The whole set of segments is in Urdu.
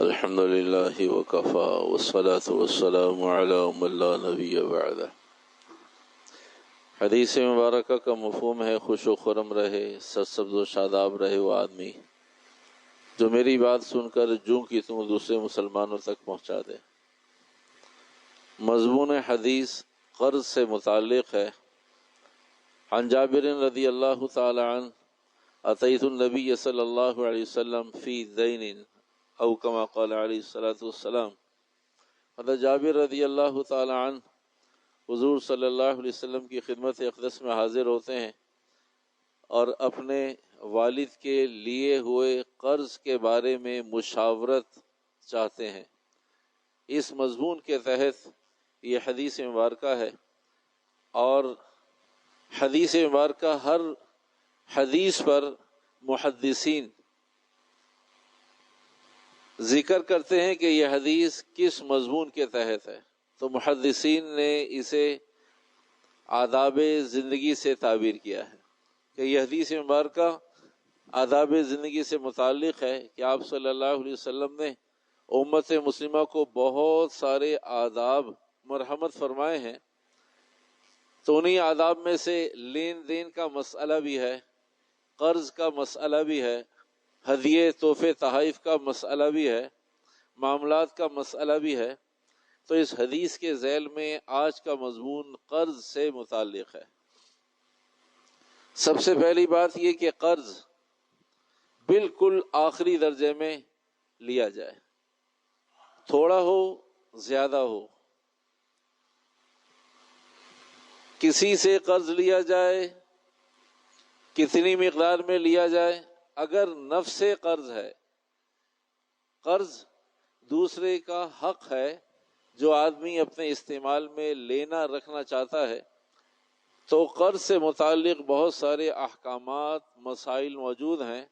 الحمد للہ وکفا والصلاة والسلام علی من لا نبی بعدہ۔ حدیث مبارکہ کا مفہوم ہے خوش و خرم رہے، سرسبز و شاداب رہے وہ آدمی جو میری بات سن کر جوں کی توں دوسرے مسلمانوں تک پہنچا دے۔ مضمون حدیث قرض سے متعلق ہے۔ عن جابر رضی اللہ تعالی عنہ اتیت النبی صلی اللہ علیہ وسلم فی دین او کما قال علیہ الصلوۃ والسلام۔ حضرت جابر رضی اللہ تعالی عنہ حضور صلی اللہ علیہ وسلم کی خدمت اقدس میں حاضر ہوتے ہیں اور اپنے والد کے لیے ہوئے قرض کے بارے میں مشاورت چاہتے ہیں۔ اس مضمون کے تحت یہ حدیث مبارکہ ہے، اور حدیث مبارکہ ہر حدیث پر محدثین ذکر کرتے ہیں کہ یہ حدیث کس مضمون کے تحت ہے، تو محدثین نے اسے آداب زندگی سے تعبیر کیا ہے کہ یہ حدیث مبارکہ آداب زندگی سے متعلق ہے کہ آپ صلی اللہ علیہ وسلم نے امت مسلمہ کو بہت سارے آداب مرحمت فرمائے ہیں، تو انہی آداب میں سے لین دین کا مسئلہ بھی ہے، قرض کا مسئلہ بھی ہے، ہدیے تحفے تحائف کا مسئلہ بھی ہے، معاملات کا مسئلہ بھی ہے۔ تو اس حدیث کے ذیل میں آج کا مضمون قرض سے متعلق ہے۔ سب سے پہلی بات یہ کہ قرض بالکل آخری درجے میں لیا جائے، تھوڑا ہو زیادہ ہو، کسی سے قرض لیا جائے، کتنی مقدار میں لیا جائے، اگر نفس قرض ہے، قرض دوسرے کا حق ہے جو آدمی اپنے استعمال میں لینا رکھنا چاہتا ہے، تو قرض سے متعلق بہت سارے احکامات مسائل موجود ہیں۔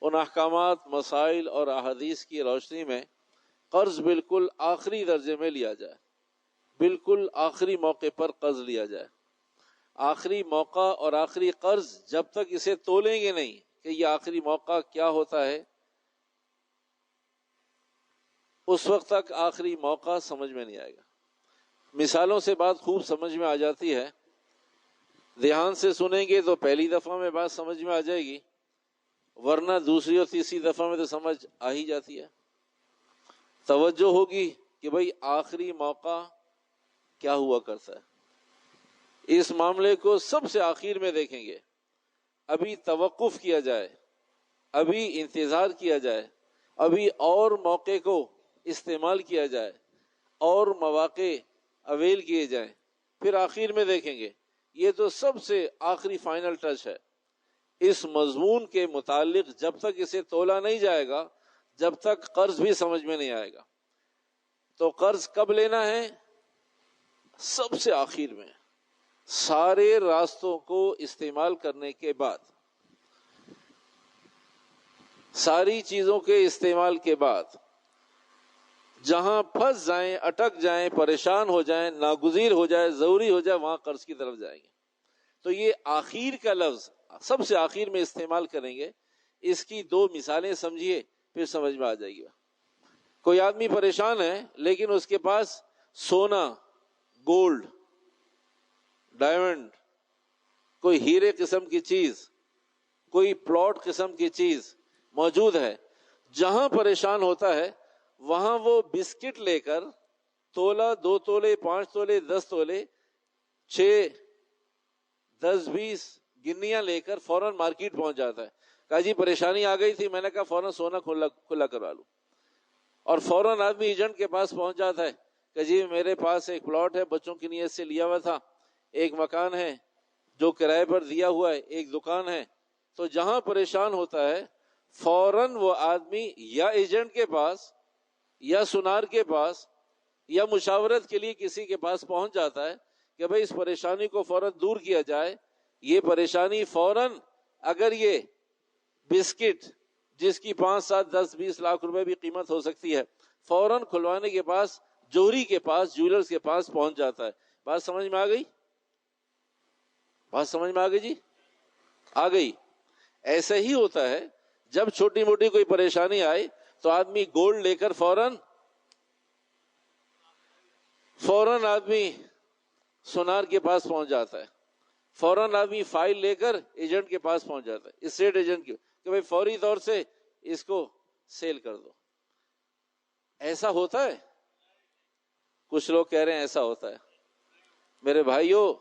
ان احکامات مسائل اور احادیث کی روشنی میں قرض بالکل آخری درجے میں لیا جائے، بالکل آخری موقع پر قرض لیا جائے۔ آخری موقع اور آخری قرض جب تک اسے تولیں گے نہیں کہ یہ آخری موقع کیا ہوتا ہے، اس وقت تک آخری موقع سمجھ میں نہیں آئے گا۔ مثالوں سے بات خوب سمجھ میں آ جاتی ہے، دھیان سے سنیں گے تو پہلی دفعہ میں بات سمجھ میں آ جائے گی، ورنہ دوسری اور تیسری دفعہ میں تو سمجھ آ ہی جاتی ہے۔ توجہ ہوگی کہ بھئی آخری موقع کیا ہوا کرتا ہے۔ اس معاملے کو سب سے آخر میں دیکھیں گے، ابھی توقف کیا جائے، ابھی انتظار کیا جائے، ابھی اور موقع کو استعمال کیا جائے، اور مواقع اویل کیے جائیں، پھر آخر میں دیکھیں گے۔ یہ تو سب سے آخری فائنل ٹچ ہے۔ اس مضمون کے متعلق جب تک اسے تولا نہیں جائے گا، جب تک قرض بھی سمجھ میں نہیں آئے گا۔ تو قرض کب لینا ہے؟ سب سے آخر میں، سارے راستوں کو استعمال کرنے کے بعد، ساری چیزوں کے استعمال کے بعد، جہاں پھنس جائیں، اٹک جائیں، پریشان ہو جائیں، ناگزیر ہو جائے، ضروری ہو جائے، وہاں قرض کی طرف جائیں گے۔ تو یہ آخر کا لفظ سب سے آخر میں استعمال کریں گے۔ اس کی دو مثالیں سمجھیے، پھر سمجھ میں آ جائے گی۔ کوئی آدمی پریشان ہے لیکن اس کے پاس سونا، گولڈ، ڈائمنڈ، کوئی ہیرے قسم کی چیز، کوئی پلاٹ قسم کی چیز موجود ہے۔ جہاں پریشان ہوتا ہے وہاں وہ بسکٹ لے کر تولا، 2 تولے، 5 تولے، 10 تولے، 6، 10، 20 گنیاں لے کر فوراً مارکیٹ پہنچ جاتا ہے۔ کہا جی پریشانی آ گئی تھی، میں نے کہا فوراً سونا کھلا کروا لوں، اور فوراً آدمی ایجنٹ کے پاس پہنچ جاتا ہے کہ جی میرے پاس ایک پلاٹ ہے، بچوں کی نیت سے لیا ہوا تھا، ایک مکان ہے جو کرائے پر دیا ہوا ہے، ایک دکان ہے۔ تو جہاں پریشان ہوتا ہے فوراً وہ آدمی یا ایجنٹ کے پاس، یا سنار کے پاس، یا مشاورت کے لیے کسی کے پاس پہنچ جاتا ہے کہ بھئی اس پریشانی کو فوراً دور کیا جائے۔ یہ پریشانی فوراً، اگر یہ بسکٹ جس کی 5، 7، 10، 20 لاکھ روپے بھی قیمت ہو سکتی ہے، فوراً کھلوانے کے پاس، جوہری کے پاس، جیولرز کے پاس پہنچ جاتا ہے۔ بات سمجھ میں آ گئی؟ بات سمجھ میں آ گئی جی؟ آ گئی۔ ایسا ہی ہوتا ہے، جب چھوٹی موٹی کوئی پریشانی آئے تو آدمی گولڈ لے کر فوراً آدمی سونار کے پاس پہنچ جاتا ہے، فوراً آدمی فائل لے کر ایجنٹ کے پاس پہنچ جاتا ہے، اسٹیٹ ایجنٹ کے، کہ بھائی فوری طور سے اس کو سیل کر دو. ایسا ہوتا ہے؟ کچھ لوگ کہہ رہے ہیں ایسا ہوتا ہے. میرے بھائیوں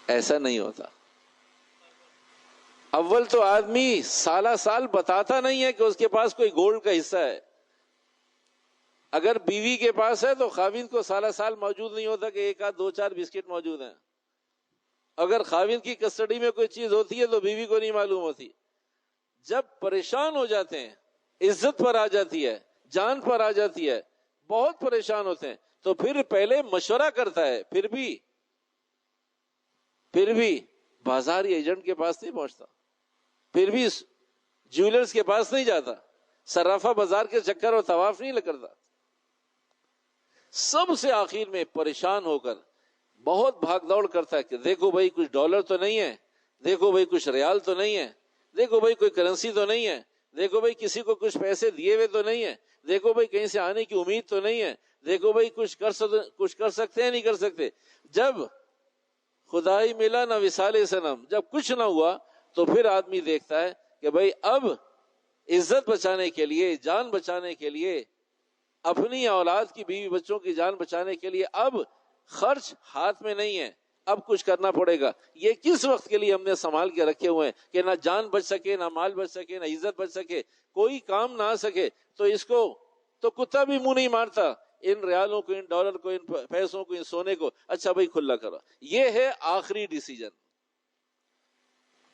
ایسا نہیں ہوتا. اول تو آدمی سالہ سال بتاتا نہیں ہے کہ اس کے پاس کوئی گولڈ کا حصہ ہے. اگر بیوی کے پاس ہے تو خاوند کو سالہ سال موجود نہیں ہوتا کہ ایک آدھ 2-4 بسکٹ موجود ہیں. اگر خاوند کی کسٹڈی میں کوئی چیز ہوتی ہے تو بیوی کو نہیں معلوم ہوتی. جب پریشان ہو جاتے ہیں، عزت پر آ جاتی ہے، جان پر آ جاتی ہے، بہت پریشان ہوتے ہیں، تو پھر پہلے مشورہ کرتا ہے، پھر بھی بازاری ایجنٹ کے پاس نہیں پہنچتا، پھر بھی جیولرز کے پاس نہیں جاتا، صرافہ بازار کے چکر اور طواف نہیں کرتا. سب سے آخر میں پریشان ہو کر بہت بھاگ دوڑ کرتا ہے کہ دیکھو بھائی کچھ ڈالر تو نہیں ہے، دیکھو بھائی کچھ ریال تو نہیں ہے، دیکھو بھائی کوئی کرنسی تو نہیں ہے، دیکھو بھائی کسی کو کچھ پیسے دیے ہوئے تو نہیں ہے، دیکھو بھائی کہیں سے آنے کی امید تو نہیں ہے، دیکھو بھائی کچھ کر سکتے ہیں نہیں کر سکتے. جب خدائی ملا نہ وصال صنم، جب کچھ نہ ہوا تو پھر آدمی دیکھتا ہے کہ بھائی اب عزت بچانے کے لیے، جان بچانے کے لیے، اپنی اولاد کی بیوی بچوں کی جان بچانے کے لیے اب خرچ ہاتھ میں نہیں ہے، اب کچھ کرنا پڑے گا. یہ کس وقت کے لیے ہم نے سنبھال کے رکھے ہوئے ہیں کہ نہ جان بچ سکے، نہ مال بچ سکے، نہ عزت بچ سکے، کوئی کام نہ آ سکے، تو اس کو تو کتا بھی منہ نہیں مارتا. ان ریالوں کو، ان ڈالر کو، ان پیسوں کو، ان سونے کو اچھا بھائی کھلا کرو. یہ ہے آخری ڈیسیجن.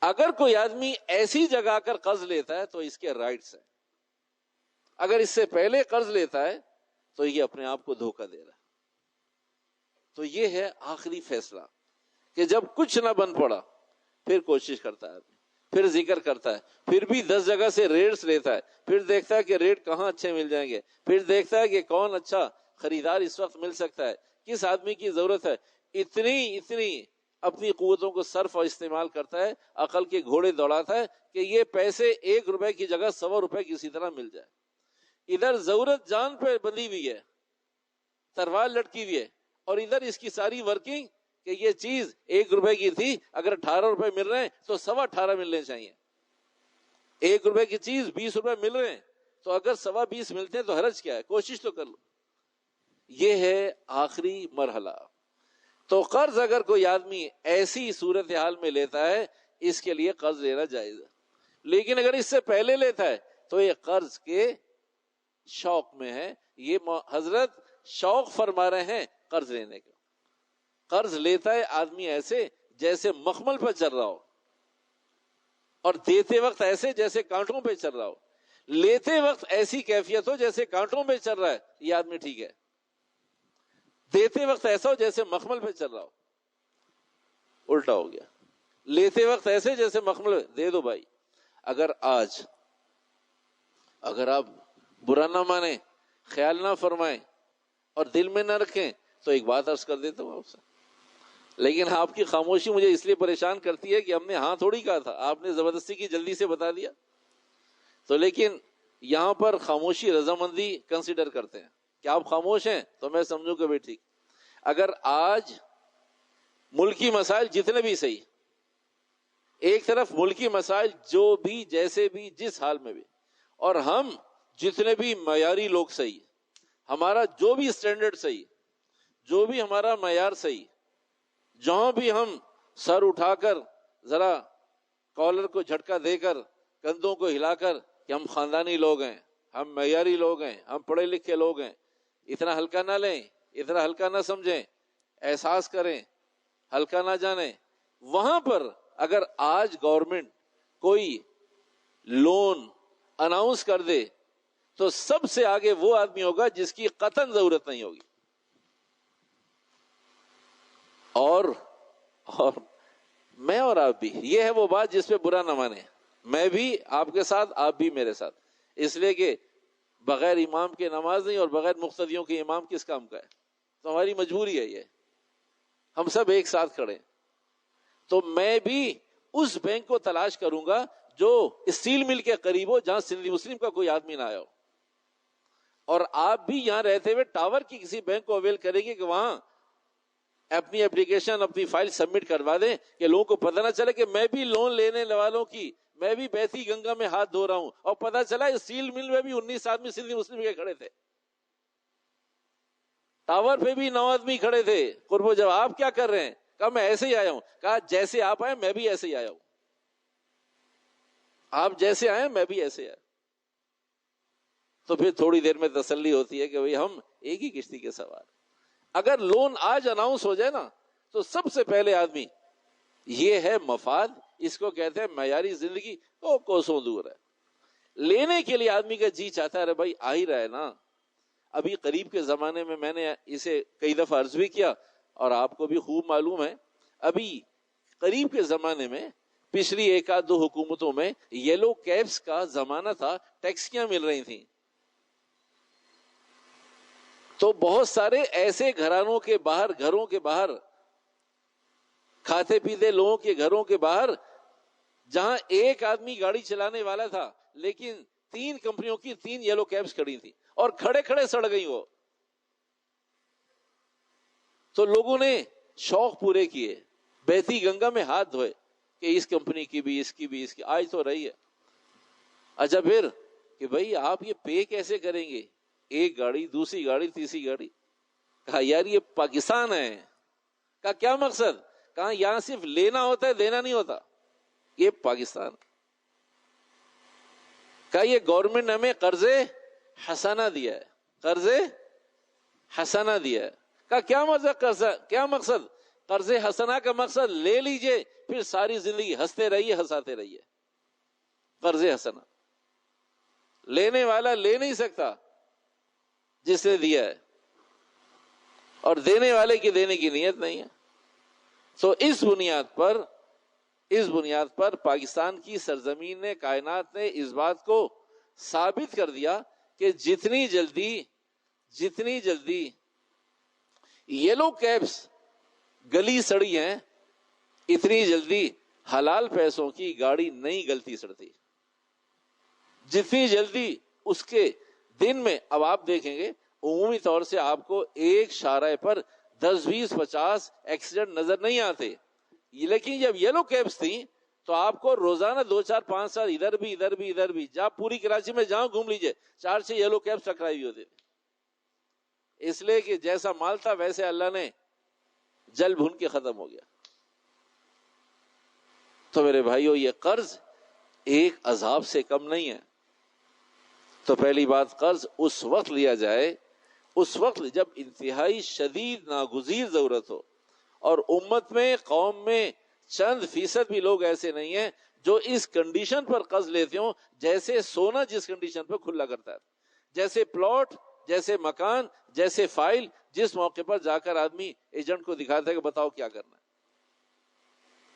اگر کوئی آدمی ایسی جگہ کر قرض لیتا ہے تو اس کے رائٹس ہیں. اگر اس سے پہلے قرض لیتا ہے تو یہ اپنے آپ کو دھوکہ دے رہا ہے. تو یہ ہے آخری فیصلہ کہ جب کچھ نہ بن پڑا پھر کوشش کرتا ہے، پھر ذکر کرتا ہے، پھر بھی 10 جگہ سے ریٹس لیتا ہے، پھر دیکھتا ہے کہ ریٹ کہاں اچھے مل جائیں گے، پھر دیکھتا ہے کہ کون اچھا خریدار اس وقت مل سکتا ہے، کس آدمی کی ضرورت ہے. اتنی اپنی قوتوں کو صرف اور استعمال کرتا ہے، عقل کے گھوڑے دوڑاتا ہے کہ یہ پیسے 1 روپے کی جگہ 100 روپے کسی طرح مل جائے. ادھر ضرورت جان پہ بندھی ہوئی ہے، تلوار لٹکی ہوئی ہے، اور ادھر اس کی ساری ورکنگ کہ یہ چیز 1 روپے کی تھی، اگر 18 روپے مل رہے ہیں تو 18.25 ملنے چاہیے. 1 روپے کی چیز 20 روپے مل رہے ہیں تو اگر 20.25 ملتے ہیں تو حرج کیا ہے، کوشش تو کر لو. یہ ہے آخری مرحلہ. تو قرض اگر کوئی آدمی ایسی صورتحال میں لیتا ہے، اس کے لیے قرض لینا جائز ہے. لیکن اگر اس سے پہلے لیتا ہے تو یہ قرض کے شوق میں ہے. یہ حضرت شوق فرما رہے ہیں قرض لینے کا. قرض لیتا ہے آدمی ایسے جیسے مخمل پر چل رہا ہو، اور دیتے وقت ایسے جیسے کانٹوں پہ چل رہا ہو. لیتے وقت ایسی کیفیت ہو جیسے کانٹوں پہ چل رہا ہے، یہ آدمی ٹھیک ہے. دیتے وقت ایسا ہو جیسے مخمل پہ چل رہا ہو، الٹا ہو گیا. لیتے وقت ایسے جیسے مخمل دے دو بھائی. اگر آپ برا نہ مانیں، خیال نہ فرمائیں اور دل میں نہ رکھیں تو ایک بات عرض کر دیتا ہوں آپ سے. لیکن آپ کی خاموشی مجھے اس لیے پریشان کرتی ہے کہ ہم نے ہاں تھوڑی کہا تھا، آپ نے زبردستی کی، جلدی سے بتا دیا. تو لیکن یہاں پر خاموشی رضامندی کنسیڈر کرتے ہیں کہ آپ خاموش ہیں تو میں سمجھوں کہ بھی ٹھیک. اگر آج ملکی مسائل جتنے بھی صحیح، ایک طرف ملکی مسائل جو بھی جیسے بھی جس حال میں بھی، اور ہم جتنے بھی معیاری لوگ صحیح، ہمارا جو بھی اسٹینڈرڈ صحیح، جو بھی ہمارا معیار صحیح، جہاں بھی ہم سر اٹھا کر ذرا کالر کو جھٹکا دے کر کندھوں کو ہلا کر کہ ہم خاندانی لوگ ہیں، ہم معیاری لوگ ہیں، ہم پڑھے لکھے لوگ ہیں، اتنا ہلکا نہ لیں، اتنا ہلکا نہ سمجھیں، احساس کریں، ہلکا نہ جانیں. وہاں پر اگر آج گورنمنٹ کوئی لون اناؤنس کر دے تو سب سے آگے وہ آدمی ہوگا جس کی قطعاً ضرورت نہیں ہوگی. اور میں اور آپ بھی، یہ ہے وہ بات جس پہ برا نہ مانے. میں بھی آپ کے ساتھ، آپ بھی میرے ساتھ، اس لیے کہ بغیر امام کے نماز نہیں، اور بغیر مقتدیوں کے امام کس کام کا ہے. تو ہماری مجبوری ہے یہ، ہم سب ایک ساتھ کھڑے. تو میں بھی اس بینک کو تلاش کروں گا جو اسٹیل مل کے قریب ہو جہاں سندھی مسلم کا کوئی آدمی نہ آیا ہو، اور آپ بھی یہاں رہتے ہوئے ٹاور کی کسی بینک کو اویل کریں گے کہ وہاں اپنی اپلیکیشن اپنی فائل سبمٹ کروا دیں کہ لوگوں کو پتہ نہ چلے کہ میں بھی لون لینے والوں کی، میں بھی بیتی گنگا میں ہاتھ دھو رہا ہوں، اور پتہ چلا اسٹیل مل میں بھی 19 آدمی سندھی مسلم کے کھڑے تھے، ٹاور پہ بھی 9 آدمی کھڑے تھے قرب جب آپ کیا کر رہے ہیں؟ کہا میں ایسے ہی آیا ہوں. کہا جیسے آپ آئے میں بھی ایسے ہی آیا ہوں، آپ جیسے آئے میں بھی ایسے آیا. تو پھر تھوڑی دیر میں تسلی ہوتی ہے کہ بھئی ہم ایک ہی کشتی کے سوار. اگر لون آج اناؤنس ہو جائے نا تو سب سے پہلے آدمی، یہ ہے مفاد، اس کو کہتے ہیں معیاری زندگی، وہ کوسوں دور ہے. لینے کے لیے آدمی کا جی چاہتا ہے ارے بھائی آ ہی رہا ہے نا. ابھی قریب کے زمانے میں نے اسے کئی دفعہ عرض بھی کیا اور آپ کو بھی خوب معلوم ہے، ابھی قریب کے زمانے میں پچھلی ایک آدھ دو حکومتوں میں یلو کیبس کا زمانہ تھا، ٹیکسیاں مل رہی تھیں. تو بہت سارے ایسے گھرانوں کے باہر، گھروں کے باہر، کھاتے پیتے لوگوں کے گھروں کے باہر، جہاں ایک آدمی گاڑی چلانے والا تھا لیکن 3 کمپنیوں کی 3 یلو کیبس کھڑی تھی اور کھڑے کھڑے سڑ گئی وہ. تو لوگوں نے شوق پورے کیے، بہتی گنگا میں ہاتھ دھوئے کہ اس کمپنی کی بھی، اس کی بھی، اس کی آج تو رہی ہے. اچھا پھر کہ بھئی آپ یہ پے کیسے کریں گے؟ ایک گاڑی، دوسری گاڑی، تیسری گاڑی. کہا یار یہ پاکستان ہے. کہا کیا مقصد؟ کہا یہاں صرف لینا ہوتا ہے، دینا نہیں ہوتا، یہ پاکستان. کہا یہ گورنمنٹ نے ہمیں قرض حسنہ دیا ہے، قرض حسنہ دیا ہے. کہا کیا مقصد؟ قرض حسنہ کا مقصد لے لیجئے پھر ساری زندگی ہنستے رہیے، ہنساتے رہیے. قرض حسنہ لینے والا لے نہیں سکتا جس نے دیا ہے، اور دینے والے کی دینے کی نیت نہیں ہے. تو اس بنیاد پر پاکستان کی سرزمین نے، کائنات نے اس بات کو ثابت کر دیا کہ جتنی جلدی یلو کیبس گلی سڑی ہیں، اتنی جلدی حلال پیسوں کی گاڑی نہیں گلتی سڑتی. جتنی جلدی اس کے دن میں، اب آپ دیکھیں گے عمومی طور سے آپ کو ایک شارع پر 10 20 50 ایکسیڈنٹ نظر نہیں آتے، لیکن جب یلو کیبس تھیں تو آپ کو روزانہ 2 4 5 7 ادھر بھی جہاں پوری کراچی میں جہاں گھوم لیجئے 4 6 یلو کیبس ٹکرائی ہوئی ہوتے تھے. اس لیے کہ جیسا مال تھا ویسے اللہ نے جل بھن کے ختم ہو گیا. تو میرے بھائیو یہ قرض ایک عذاب سے کم نہیں ہے. تو پہلی بات، قرض اس وقت لیا جائے، اس وقت جب انتہائی شدید ناگزیر ضرورت ہو، اور امت میں، قوم میں چند فیصد بھی لوگ ایسے نہیں ہیں جو اس کنڈیشن پر قرض لیتے ہوں جیسے سونا جس کنڈیشن پر کھلا کرتا ہے، جیسے پلاٹ، جیسے مکان، جیسے فائل، جس موقع پر جا کر آدمی ایجنٹ کو دکھاتا ہے کہ بتاؤ کیا کرنا ہے.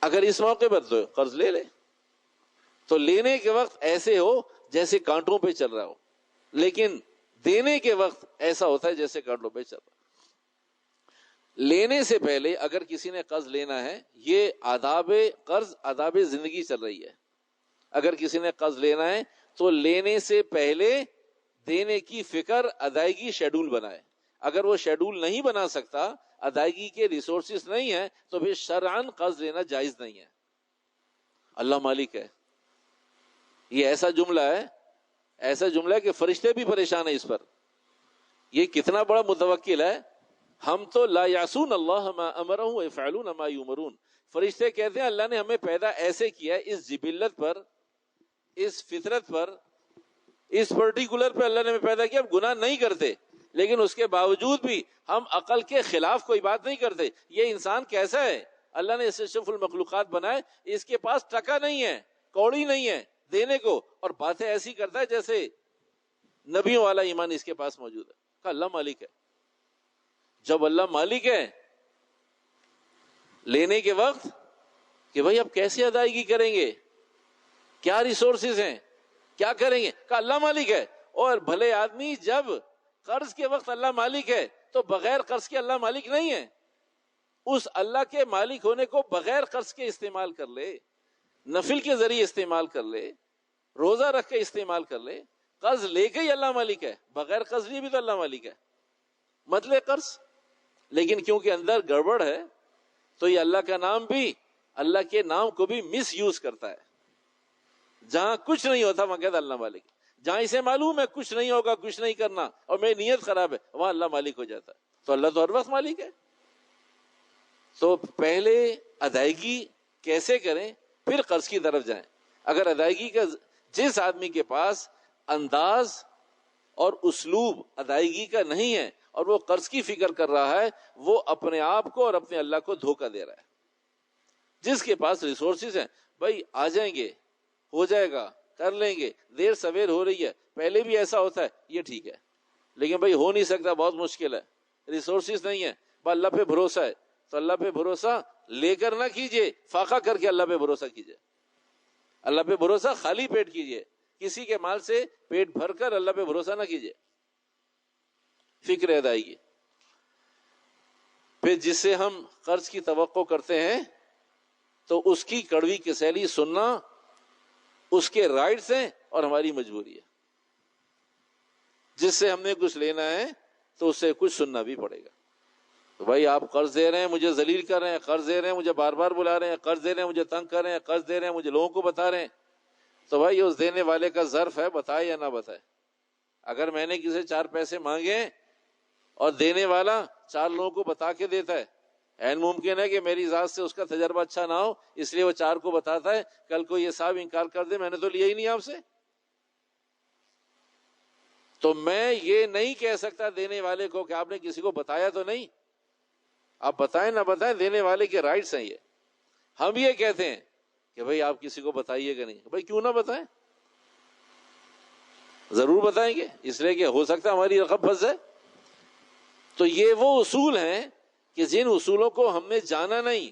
اگر اس موقع پر تو قرض لے لے، تو لینے کے وقت ایسے ہو جیسے کانٹوں پہ چل رہا ہو، لیکن دینے کے وقت ایسا ہوتا ہے جیسے کانٹوں پہ چل رہا ہو. لینے سے پہلے اگر کسی نے قرض لینا ہے، یہ قرض آداب زندگی چل رہی ہے. اگر کسی نے قرض لینا ہے تو لینے سے پہلے دینے کی فکر، ادائیگی شیڈول بنائے. اگر وہ شیڈول نہیں بنا سکتا، ادائیگی کے ریسورسز نہیں ہیں، تو پھر شرعاً قرض لینا جائز نہیں ہے. اللہ مالک ہے. یہ ایسا جملہ ہے کہ فرشتے بھی پریشان ہیں اس پر. یہ کتنا بڑا متوکل ہے. ہم تو لا یعصون اللہ ما امرهم ویفعلون ما یؤمرون. فرشتے کہتے ہیں اللہ نے ہمیں پیدا ایسے کیا ہے، اس جبلت پر، اس فطرت پر، اس پرٹیکولر پہ اللہ نے ہمیں پیدا کیا، ہم گناہ نہیں کرتے، لیکن اس کے باوجود بھی ہم عقل کے خلاف کوئی بات نہیں کرتے. یہ انسان کیسا ہے؟ اللہ نے اسے اشرف المخلوقات بنائے، اس کے پاس ٹکا نہیں ہے، کوڑی نہیں ہے دینے کو، اور باتیں ایسی کرتا ہے جیسے نبیوں والا ایمان اس کے پاس موجود ہے. کہ اللہ مالک ہے. جب اللہ مالک ہے، لینے کے وقت کہ بھائی اب کیسے ادائیگی کریں گے، کیا ریسورسز ہیں، کیا کریں گے، کہ اللہ مالک ہے. اور بھلے آدمی جب قرض کے وقت اللہ مالک ہے تو بغیر قرض کے اللہ مالک نہیں ہے. اس اللہ کے مالک ہونے کو بغیر قرض کے استعمال کر لے. نفل کے ذریعے استعمال کر لے, روزہ رکھ کے استعمال کر لے, قرض لے کے ہی اللہ مالک ہے, بغیر قرض لیے بھی تو اللہ مالک ہے, مت لے قرض. لیکن کیونکہ اندر گڑبڑ ہے تو یہ اللہ کا نام بھی, اللہ کے نام کو بھی مس یوز کرتا ہے. جہاں کچھ نہیں ہوتا وہاں کہتا اللہ مالک, جہاں اسے معلوم ہے کچھ نہیں ہوگا, کچھ نہیں کرنا, اور میری نیت خراب ہے, وہاں اللہ مالک ہو جاتا ہے. تو اللہ تو ہر وقت مالک ہے. تو پہلے ادائیگی کیسے کریں, پھر قرض کی طرف جائیں. اگر ادائیگی کا جس آدمی کے پاس انداز اور اسلوب ادائیگی کا نہیں ہے اور وہ قرض کی فکر کر رہا ہے, وہ اپنے آپ کو اور اپنے اللہ کو دھوکہ دے رہا ہے. جس کے پاس ریسورسز ہیں, بھائی آ جائیں گے, ہو جائے گا, کر لیں گے, دیر سویر ہو رہی ہے, پہلے بھی ایسا ہوتا ہے, یہ ٹھیک ہے. لیکن بھائی ہو نہیں سکتا, بہت مشکل ہے, ریسورسز نہیں ہے, بس اللہ پہ بھروسہ ہے, تو اللہ پہ بھروسہ لے کر نہ کیجئے, فاقہ کر کے اللہ پہ بھروسہ کیجئے. اللہ پہ بھروسہ خالی پیٹ کیجئے, کسی کے مال سے پیٹ بھر کر اللہ پہ بھروسہ نہ کیجئے. فکر ادائیگی. پھر جس سے ہم قرض کی توقع کرتے ہیں تو اس کی کڑوی کسیلی سننا اس کے رائٹس ہیں اور ہماری مجبوری ہے. جس سے ہم نے کچھ لینا ہے تو اس سے کچھ سننا بھی پڑے گا. تو بھائی آپ قرض دے رہے ہیں, مجھے ذلیل کر رہے ہیں, قرض دے رہے ہیں, مجھے بار بار بلا رہے ہیں, قرض دے رہے ہیں, مجھے تنگ کر رہے ہیں, قرض دے رہے ہیں, مجھے لوگوں کو بتا رہے ہیں, تو بھائی اس دینے والے کا ظرف ہے, بتائے یا نہ بتائے. اگر میں نے کسی 4 پیسے مانگے اور دینے والا 4 لوگوں کو بتا کے دیتا ہے, این ممکن ہے کہ میری ذات سے اس کا تجربہ اچھا نہ ہو, اس لیے وہ 4 کو بتاتا ہے, کل کو یہ صاحب انکار کر دے, میں نے تو لیا ہی نہیں آپ سے. تو میں یہ نہیں کہہ سکتا دینے والے کو کہ آپ نے کسی کو بتایا تو نہیں. آپ بتائیں نہ بتائیں, دینے والے کے رائٹس ہیں یہ. ہم یہ کہتے ہیں کہ بھائی آپ کسی کو بتائیے گا نہیں. بھائی کیوں نہ بتائیں, ضرور بتائیں گے, اس لیے کہ ہو سکتا ہے ہماری رقم پھنس جائے. تو یہ وہ اصول ہیں کہ جن اصولوں کو ہم نے جانا نہیں,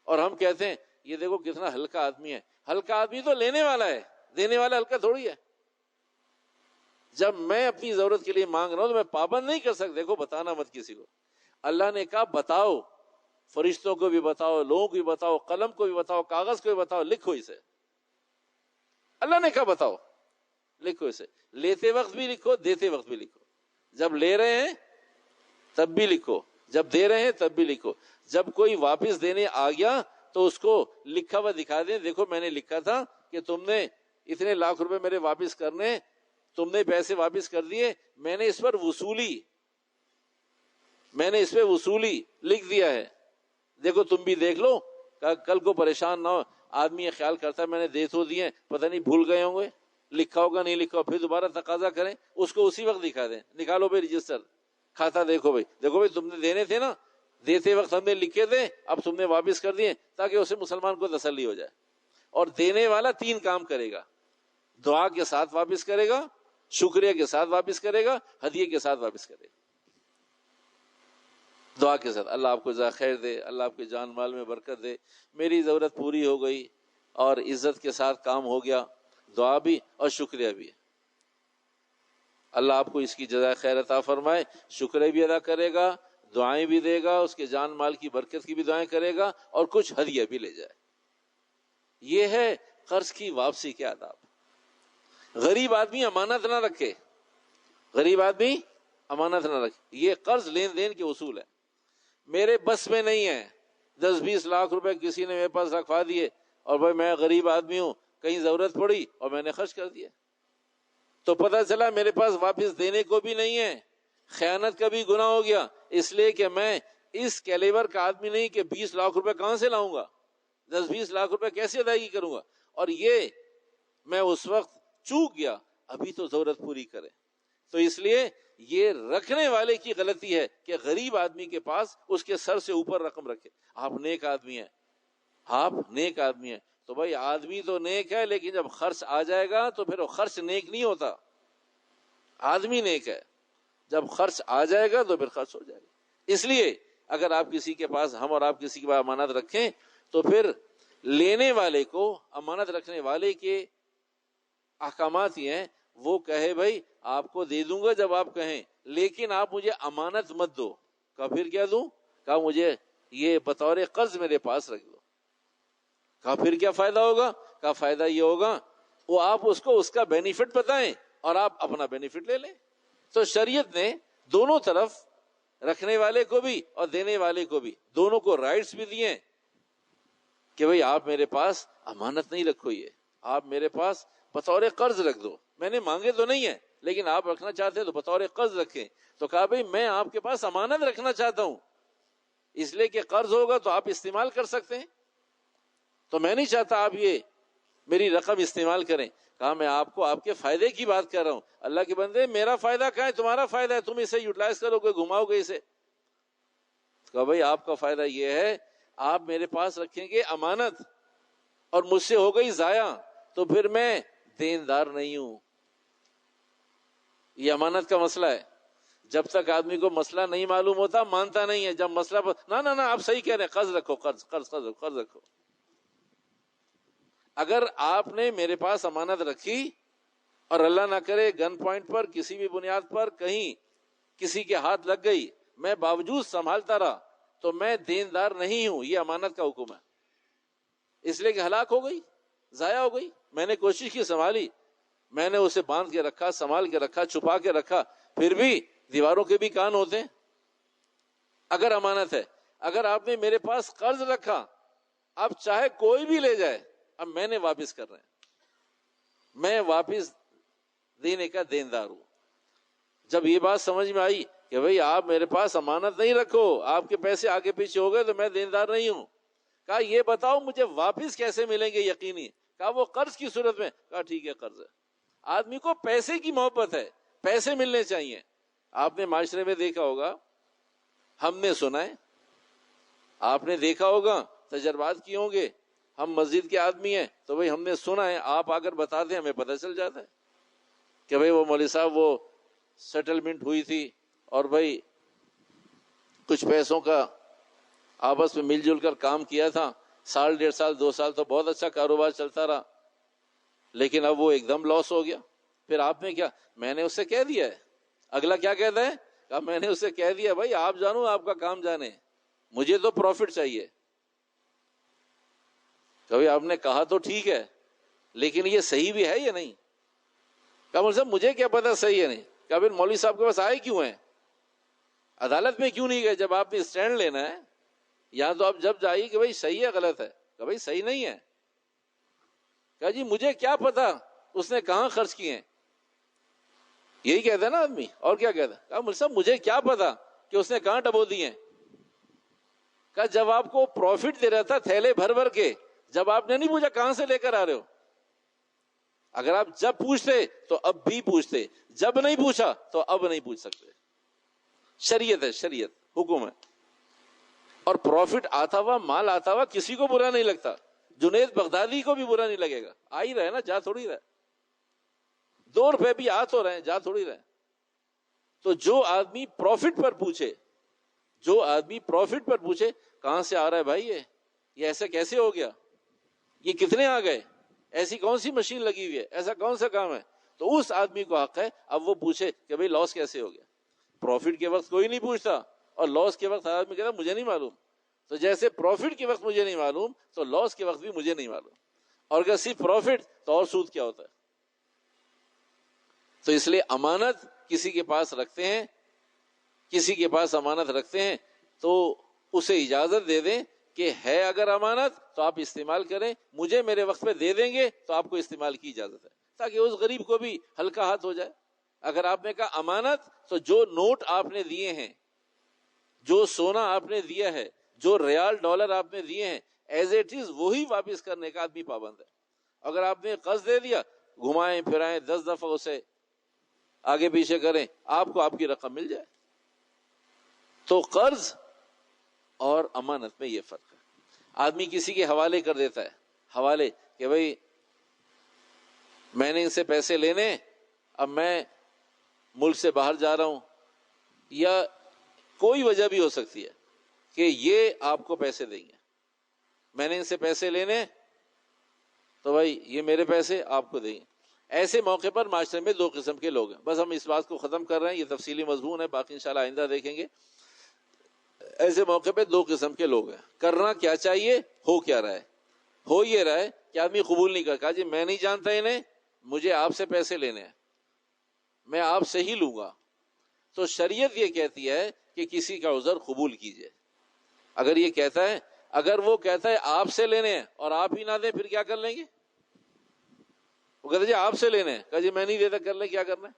اور ہم کہتے ہیں یہ دیکھو کتنا ہلکا آدمی ہے. ہلکا آدمی تو لینے والا ہے, دینے والا ہلکا تھوڑی ہے. جب میں اپنی ضرورت کے لیے مانگ رہا ہوں تو میں پابند نہیں کر سکتا, دیکھو بتانا مت کسی کو. اللہ نے کہا بتاؤ, فرشتوں کو بھی بتاؤ, لوگوں کو بھی بتاؤ, قلم کو بھی بتاؤ, کاغذ کو بھی بتاؤ, لکھو اسے. اللہ نے کہا بتاؤ, لکھو اسے. لیتے وقت بھی لکھو, دیتے وقت بھی لکھو. جب لے رہے ہیں تب بھی لکھو, جب دے رہے ہیں تب بھی لکھو. جب کوئی واپس دینے آ گیا تو اس کو لکھا ہوا دکھا دیں, دیکھو میں نے لکھا تھا کہ تم نے اتنے لاکھ روپے میرے واپس کرنے, تم نے پیسے واپس کر دیے, میں نے اس پر وصولی, میں نے اس پہ وصولی لکھ دیا ہے, دیکھو تم بھی دیکھ لو, کل کو پریشان نہ ہو. آدمی یہ خیال کرتا ہے میں نے دے تو دیے, پتہ نہیں بھول گئے ہوں گے, لکھا ہوگا نہیں لکھا, پھر دوبارہ تقاضا کریں, اس کو اسی وقت دکھا دیں, نکالو بھائی رجسٹر, کھاتا دیکھو بھائی, دیکھو بھائی تم نے دینے تھے نا, دیتے وقت ہم نے لکھے تھے, اب تم نے واپس کر دیے, تاکہ اسے مسلمان کو تسلی ہو جائے. اور دینے والا 3 کام کرے گا, دعا کے ساتھ واپس کرے گا, شکریہ کے ساتھ واپس کرے گا, ہدیے کے ساتھ واپس کرے گا. دعا کے ساتھ, اللہ آپ کو جزائے خیر دے, اللہ آپ کے جان مال میں برکت دے, میری ضرورت پوری ہو گئی اور عزت کے ساتھ کام ہو گیا, دعا بھی اور شکریہ بھی. اللہ آپ کو اس کی جزائے خیر عطا فرمائے. شکریہ بھی ادا کرے گا, دعائیں بھی دے گا, اس کے جان مال کی برکت کی بھی دعائیں کرے گا, اور کچھ ہدیہ بھی لے جائے. یہ ہے قرض کی واپسی کے آداب. غریب آدمی امانت نہ رکھے, غریب آدمی امانت نہ رکھے. یہ قرض لین دین کے اصول ہے. میرے بس میں نہیں ہے, 10-20 لاکھ روپے کسی نے میرے پاس رکھوا دیے, اور بھائی میں غریب آدمی ہوں, کہیں ضرورت پڑی اور میں نے خرچ کر دیا, تو پتہ چلا میرے پاس واپس دینے کو بھی نہیں ہے, خیانت کا بھی گناہ ہو گیا. اس لیے کہ میں اس کیلیبر کا آدمی نہیں کہ 20 لاکھ روپے کہاں سے لاؤں گا, 10-20 لاکھ روپے کیسے ادائیگی کروں گا, اور یہ میں اس وقت چوک گیا, ابھی تو ضرورت پوری کرے. تو اس لیے یہ رکھنے والے کی غلطی ہے کہ غریب آدمی کے پاس اس کے سر سے اوپر رقم رکھے. آپ نیک آدمی ہیں, آپ نیک آدمی ہیں, تو بھائی آدمی تو نیک ہے, لیکن جب خرچ آ جائے گا تو پھر وہ خرچ نیک نہیں ہوتا. آدمی نیک ہے, جب خرچ آ جائے گا تو پھر خرچ ہو جائے گا. اس لیے اگر آپ کسی کے پاس, ہم اور آپ کسی کے پاس امانت رکھیں, تو پھر لینے والے کو, امانت رکھنے والے کے احکامات یہ ہیں, وہ کہے بھائی آپ کو دے دوں گا جب آپ کہیں, لیکن آپ مجھے امانت مت دو. کہا پھر کیا دوں؟ کہا مجھے یہ بطور قرض میرے پاس رکھ دو. کہا پھر کیا فائدہ ہوگا؟ کہا فائدہ یہ ہوگا وہ آپ اس کو اس کا بینیفٹ بتائیں اور آپ اپنا بینیفٹ لے لیں. تو شریعت نے دونوں طرف رکھنے والے کو بھی اور دینے والے کو بھی دونوں کو رائٹس بھی دیے کہ بھئی آپ میرے پاس امانت نہیں رکھو، یہ آپ میرے پاس بطور قرض رکھ دو. میں نے مانگے تو نہیں ہے لیکن آپ رکھنا چاہتے ہیں تو بطور قرض رکھیں. تو کہا بھئی میں آپ کے پاس امانت رکھنا چاہتا ہوں اس لیے کہ قرض ہوگا تو آپ استعمال کر سکتے ہیں، تو میں نہیں چاہتا آپ یہ میری رقم استعمال کریں. کہا میں آپ کو آپ کے فائدے کی بات کر رہا ہوں. اللہ کے بندے میرا فائدہ کہاں ہے؟ تمہارا فائدہ ہے، تم اسے یوٹیلائز کرو گے، گھماؤ گے اسے. کہا بھئی آپ کا فائدہ یہ ہے آپ میرے پاس رکھیں گے امانت اور مجھ سے ہو گئی ضائع تو پھر میں دیندار نہیں ہوں. یہ امانت کا مسئلہ ہے. جب تک آدمی کو مسئلہ نہیں معلوم ہوتا مانتا نہیں ہے. جب مسئلہ نہ آپ صحیح کہہ رہے ہیں، قرض رکھو، قرض رکھو. اگر آپ نے میرے پاس امانت رکھی اور اللہ نہ کرے گن پوائنٹ پر کسی بھی بنیاد پر کہیں کسی کے ہاتھ لگ گئی، میں باوجود سنبھالتا رہا تو میں دیندار نہیں ہوں. یہ امانت کا حکم ہے. اس لیے کہ ہلاک ہو گئی، ضائع ہو گئی. میں نے کوشش کی سنبھالی، میں نے اسے باندھ کے رکھا، سنبھال کے رکھا، چھپا کے رکھا، پھر بھی دیواروں کے بھی کان ہوتے ہیں. اگر امانت ہے، اگر آپ نے میرے پاس قرض رکھا، اب چاہے کوئی بھی لے جائے، اب میں نے واپس کر رہے ہیں، میں واپس دینے کا دیندار ہوں. جب یہ بات سمجھ میں آئی کہ بھئی آپ میرے پاس امانت نہیں رکھو، آپ کے پیسے آگے پیچھے ہو گئے تو میں دیندار نہیں ہوں. کہا یہ بتاؤ مجھے واپس کیسے ملیں گے یقینی؟ کہا وہ قرض کی صورت میں. کہا ٹھیک ہے قرض ہے. آدمی کو پیسے کی محبت ہے، پیسے ملنے چاہیے. آپ نے معاشرے میں دیکھا ہوگا، ہم نے سنا ہے، آپ نے دیکھا ہوگا، تجربات کیے ہوں گے. ہم مسجد کے آدمی ہیں تو بھئی ہم نے سنا ہے، آپ اگر بتا دیں ہمیں پتہ چل جاتا ہے کہ بھئی وہ مولوی صاحب وہ سیٹلمنٹ ہوئی تھی اور بھئی کچھ پیسوں کا آپس میں مل جل کر کام کیا تھا، 1.5 1.5 سال 2 سال تو بہت اچھا کاروبار چلتا رہا، لیکن اب وہ ایک دم لاس ہو گیا. پھر آپ نے کیا؟ میں نے اس سے کہہ دیا ہے. اگلا کیا کہتا ہے؟ کہا میں نے اسے کہہ دیا بھائی آپ جانو آپ کا کام جانے، مجھے تو پروفٹ چاہیے. کبھی آپ نے کہا تو ٹھیک ہے لیکن یہ صحیح بھی ہے یا نہیں؟ کہا مولوی صاحب مجھے کیا پتا صحیح ہے نہیں. کہا پھر مولوی صاحب کے پاس آئے کیوں ہیں؟ عدالت میں کیوں نہیں گئے؟ جب آپ نے اسٹینڈ لینا ہے یہاں تو آپ جب جائیے کہ بھائی صحیح ہے غلط ہے. کہ بھائی صحیح نہیں ہے. کہا جی مجھے کیا پتا اس نے کہاں خرچ کیے ہیں. یہی کہتا ہے نا آدمی، اور کیا کہتا ہے؟ کہا مولوی صاحب مجھے کیا پتا کہ اس نے کہاں ڈبو دیے ہیں. کہا جب آپ کو پروفٹ دے رہا تھا تھیلے بھر بھر کے، جب آپ نے نہیں پوچھا کہاں سے لے کر آ رہے ہو. اگر آپ جب پوچھتے تو اب بھی پوچھتے، جب نہیں پوچھا تو اب نہیں پوچھ سکتے. شریعت ہے، شریعت حکم ہے. اور پروفٹ آتا ہوا، مال آتا ہوا کسی کو برا نہیں لگتا. جنید بغدادی کو بھی برا نہیں لگے گا. آ ہی رہے نا، جا تھوڑی رہے. 2 روپے بھی آ تو رہے، جا تھوڑی رہے. تو جو آدمی پروفٹ پر پوچھے، جو آدمی پروفٹ پر پوچھے کہاں سے آ رہا ہے بھائی، یہ ایسا کیسے ہو گیا، یہ کتنے آ گئے، ایسی کون سی مشین لگی ہوئی ہے، ایسا کون سا کام ہے، تو اس آدمی کو حق ہے اب وہ پوچھے کہ بھائی لاس کیسے ہو گیا. پروفٹ کے وقت کوئی نہیں پوچھتا اور لاس کے وقت آدمی کہتا مجھے نہیں معلوم. تو جیسے پروفٹ کے وقت مجھے نہیں معلوم تو لاس کے وقت بھی مجھے نہیں معلوم. اور اگر صرف پروفٹ تو اور سود کیا ہوتا ہے. تو اس لیے امانت کسی کے پاس رکھتے ہیں، کسی کے پاس امانت رکھتے ہیں تو اسے اجازت دے دیں کہ ہے اگر امانت تو آپ استعمال کریں، مجھے میرے وقت پہ دے دیں گے تو آپ کو استعمال کی اجازت ہے، تاکہ اس غریب کو بھی ہلکا ہاتھ ہو جائے. اگر آپ نے کہا امانت تو جو نوٹ آپ نے دیے ہیں، جو سونا آپ نے دیا ہے، جو ریال ڈالر آپ نے دیے ہیں، ایز اٹ از وہی واپس کرنے کا آدمی پابند ہے. اگر آپ نے قرض دے دیا، گھمائیں پھرائیں 10 دفعہ اسے آگے پیچھے کریں، آپ کو آپ کی رقم مل جائے. تو قرض اور امانت میں یہ فرق ہے. آدمی کسی کے حوالے کر دیتا ہے، حوالے کہ بھئی میں نے ان سے پیسے لینے، اب میں ملک سے باہر جا رہا ہوں، یا کوئی وجہ بھی ہو سکتی ہے کہ یہ آپ کو پیسے دیں گے، میں نے ان سے پیسے لینے تو بھائی یہ میرے پیسے آپ کو دیں گے. ایسے موقع پر معاشرے میں 2 قسم کے لوگ ہیں. بس ہم اس بات کو ختم کر رہے ہیں، یہ تفصیلی مضمون ہے، باقی انشاءاللہ آئندہ دیکھیں گے. ایسے موقع پہ 2 قسم کے لوگ ہیں. کرنا کیا چاہیے، ہو کیا رہا ہے. ہو یہ رہا ہے کہ آدمی قبول نہیں کر، کہا جی میں نہیں جانتا انہیں، مجھے آپ سے پیسے لینے ہیں، میں آپ سے ہی لوں گا. تو شریعت یہ کہتی ہے کہ کسی کا عذر قبول کیجئے. اگر یہ کہتا ہے، اگر وہ کہتا ہے آپ سے لینے ہیں اور آپ ہی نہ دیں، پھر کیا کر لیں گے؟ وہ کہتے جی آپ سے لینے ہیں، کہا جی میں نہیں دیتا، کر لیں کیا کرنا ہے.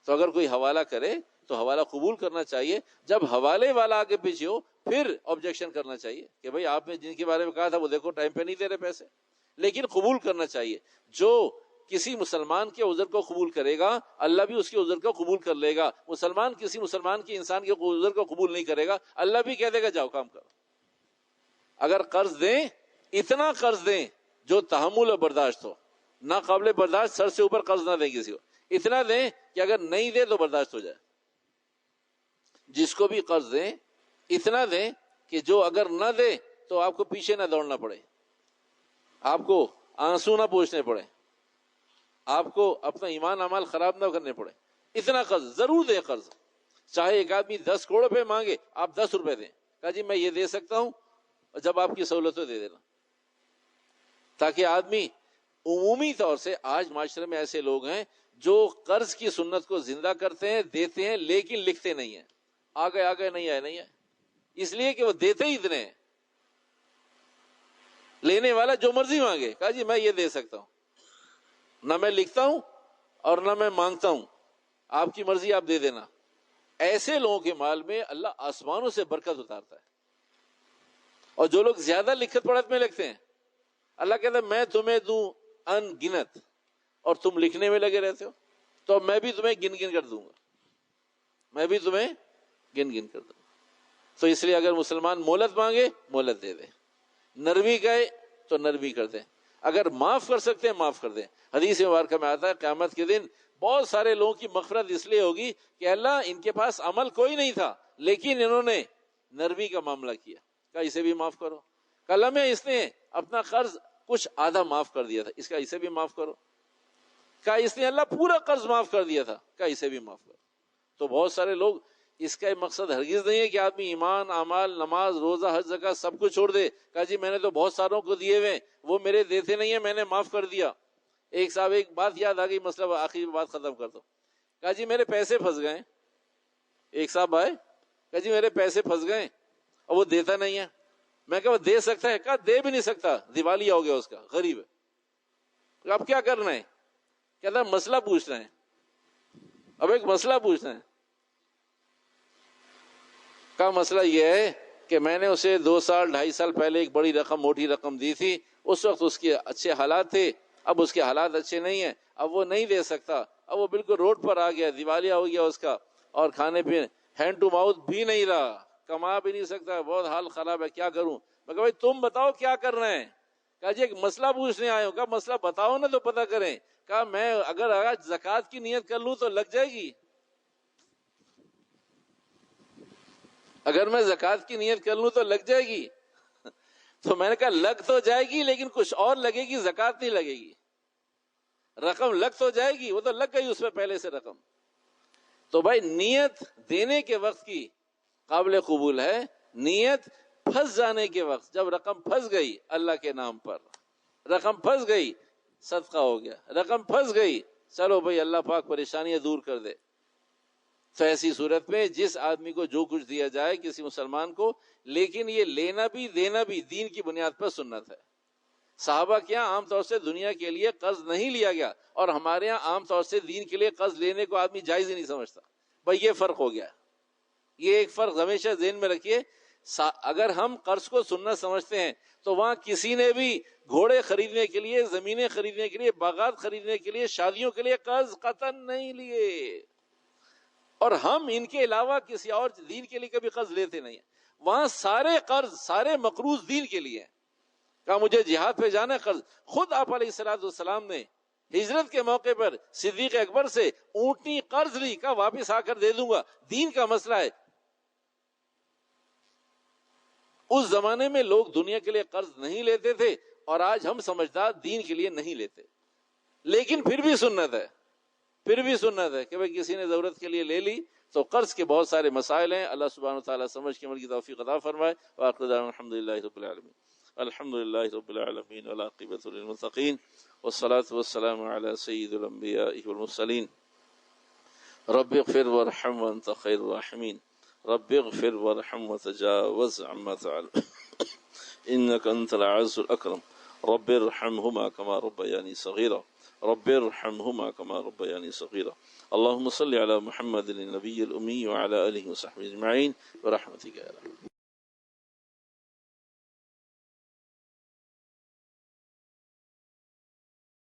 تو اگر کوئی حوالہ کرے تو حوالہ قبول کرنا چاہیے. جب حوالے والا آگے پیچھے ہو پھر آبجیکشن کرنا چاہیے کہ بھائی آپ نے جن کے بارے میں کہا تھا وہ دیکھو ٹائم پہ نہیں دے رہے پیسے. لیکن قبول کرنا چاہیے. جو کسی مسلمان کے عذر کو قبول کرے گا اللہ بھی اس کے عذر کو قبول کر لے گا. مسلمان کسی مسلمان کی انسان کے عذر کو قبول نہیں کرے گا، اللہ بھی کہہ دے گا جاؤ کام کرو. اگر قرض دیں، اتنا قرض دیں جو تحمل و برداشت ہو، نہ قابل برداشت، سر سے اوپر قرض نہ دیں کسی کو. اتنا دیں کہ اگر نہیں دے تو برداشت ہو جائے. جس کو بھی قرض دیں اتنا دیں کہ جو اگر نہ دے تو آپ کو پیچھے نہ دوڑنا پڑے، آپ کو آنسو نہ پوچھنے پڑے، آپ کو اپنا ایمان اعمال خراب نہ کرنے پڑے. اتنا قرض ضرور دیں. قرض چاہے ایک آدمی 10 کروڑ روپے مانگے، آپ 10 روپے دیں، کہا جی میں یہ دے سکتا ہوں، اور جب آپ کی سہولت ہو دے دینا. تاکہ آدمی عمومی طور سے آج معاشرے میں ایسے لوگ ہیں جو قرض کی سنت کو زندہ کرتے ہیں، دیتے ہیں، لیکن لکھتے نہیں ہیں. آگے نہیں آئے، اس لیے کہ وہ دیتے ہی اتنے ہیں. لینے والا جو مرضی مانگے، کہا جی میں یہ دے سکتا ہوں، نہ میں لکھتا ہوں اور نہ میں مانگتا ہوں، آپ کی مرضی آپ دے دینا. ایسے لوگوں کے مال میں اللہ آسمانوں سے برکت اتارتا ہے. اور جو لوگ زیادہ لکھت پڑھت میں لکھتے ہیں، اللہ کہتا ہے میں تمہیں دوں ان گنت اور تم لکھنے میں لگے رہتے ہو، تو میں بھی تمہیں گن گن کر دوں گا، میں بھی تمہیں گن گن کر دوں گا. تو اس لیے اگر مسلمان مہلت مانگے مہلت دے دیں، نرمی کہے تو نرمی کر دیں، اگر معاف کر سکتے ہیں معاف کر دیں. حدیث مبارکہ میں آتا ہے قیامت کے دن بہت سارے لوگوں کی مغفرت اس لیے ہوگی کہ اللہ ان کے پاس عمل کوئی نہیں تھا لیکن انہوں نے نرمی کا معاملہ کیا، کہا اسے بھی معاف کرو. کل میں اس نے اپنا قرض کچھ آدھا معاف کر دیا تھا، اس کا اسے بھی معاف کرو. کہا اس نے اللہ پورا قرض معاف کر دیا تھا، کہا اسے بھی معاف کرو. تو بہت سارے لوگ، اس کا مقصد ہرگز نہیں ہے کہ آدمی ایمان اعمال نماز روزہ حج زکات سب کچھ چھوڑ دے. کہا جی میں نے تو بہت ساروں کو دیے ہوئے، وہ میرے دیتے نہیں ہیں، میں نے معاف کر دیا. ایک صاحب، ایک بات یاد آ گئی، مسئلہ آخری بات ختم کر دو. کہا جی میرے پیسے پھنس گئے. ایک صاحب آئے، کہا جی میرے پیسے پھنس گئے اور وہ دیتا نہیں ہے. میں کہا وہ دے سکتا ہے؟ کہا دے بھی نہیں سکتا، دیوالیہ ہو گیا اس کا، غریب ہے. اب کیا کرنا ہے؟ کہتا مسئلہ پوچھنا ہے. اب ایک مسئلہ پوچھنا ہے. کا مسئلہ یہ ہے کہ میں نے اسے 2 سال 2.5 سال پہلے ایک بڑی رقم، موٹی رقم دی تھی. اس وقت اس کے اچھے حالات تھے، اب اس کے حالات اچھے نہیں ہیں، اب وہ نہیں دے سکتا، اب وہ بالکل روڈ پر آ گیا، دیوالیہ ہو گیا اس کا، اور کھانے پینے ہینڈ ٹو ماؤتھ بھی نہیں رہا، کما بھی نہیں سکتا، بہت حال خراب ہے، کیا کروں؟ میں کہا بھائی تم بتاؤ کیا کرنا ہے؟ کہا جی ایک مسئلہ پوچھنے آئے ہو. کہا مسئلہ بتاؤ نا تو پتہ کریں. کہا میں اگر آج زکوٰۃ کی نیت کر لوں تو لگ جائے گی؟ اگر میں زکوٰۃ کی نیت کر لوں تو لگ جائے گی؟ تو میں نے کہا لگ تو جائے گی لیکن کچھ اور لگے گی، زکوٰۃ نہیں لگے گی. رقم لگ تو جائے گی، وہ تو لگ گئی اس میں پہلے سے رقم. تو بھائی نیت دینے کے وقت کی قابل قبول ہے، نیت پھنس جانے کے وقت، جب رقم پھنس گئی اللہ کے نام پر، رقم پھنس گئی صدقہ ہو گیا، رقم پھنس گئی چلو بھائی اللہ پاک پریشانیاں دور کر دے. تو ایسی صورت میں جس آدمی کو جو کچھ دیا جائے کسی مسلمان کو، لیکن یہ لینا بھی دینا بھی دین کی بنیاد پر سنت ہے. صحابہ کے یہاں عام طور سے دنیا کے لیے قرض نہیں لیا گیا، اور ہمارے یہاں عام طور سے دین کے لیے قرض لینے کو آدمی جائز ہی نہیں سمجھتا. بھائی یہ فرق ہو گیا. یہ ایک فرق ہمیشہ ذہن میں رکھیے. اگر ہم قرض کو سنت سمجھتے ہیں تو وہاں کسی نے بھی گھوڑے خریدنے کے لیے، زمینیں خریدنے کے لیے، باغات خریدنے کے لیے، شادیوں کے لیے قرض قطعاً نہیں لیے. اور ہم ان کے علاوہ کسی اور دین کے لیے کبھی قرض لیتے نہیں ہیں. وہاں سارے قرض، سارے مقروض دین کے لیے ہیں. کہا مجھے جہاد پہ جانا ہے، قرض. خود آپ علیہ الصلوۃ والسلام نے ہجرت کے موقع پر صدیق اکبر سے اونٹنی قرض لی، کہا واپس آ کر دے دوں گا، دین کا مسئلہ ہے. اس زمانے میں لوگ دنیا کے لیے قرض نہیں لیتے تھے، اور آج ہم سمجھدار دین کے لیے نہیں لیتے. لیکن پھر بھی سنت ہے، پھر بھی سنت ہے کہ بھئی کسی نے ضرورت کے لیے لے لی. تو قرض کے بہت سارے مسائل ہیں. اللہ سبحانہ و تعالیٰ سمجھ کے عمل کی توفیق عطا فرمائے. وآخر دعوانا الحمدللہ رب العالمین. الحمد لله رب العالمين والعاقبة للمتقين والصلاة والسلام على سيد الأنبياء والمرسلين رب اغفر وارحم وأنت خير الراحمين رب اغفر وارحم وتجاوز عما تعلم إنك أنت الأعز الأكرم رب ارحمهما كما ربياني صغيرا رب ارحمهما كما ربياني صغيرا اللهم صل على محمد النبي الأمي وعلى آله وصحبه أجمعين برحمتك يا رب.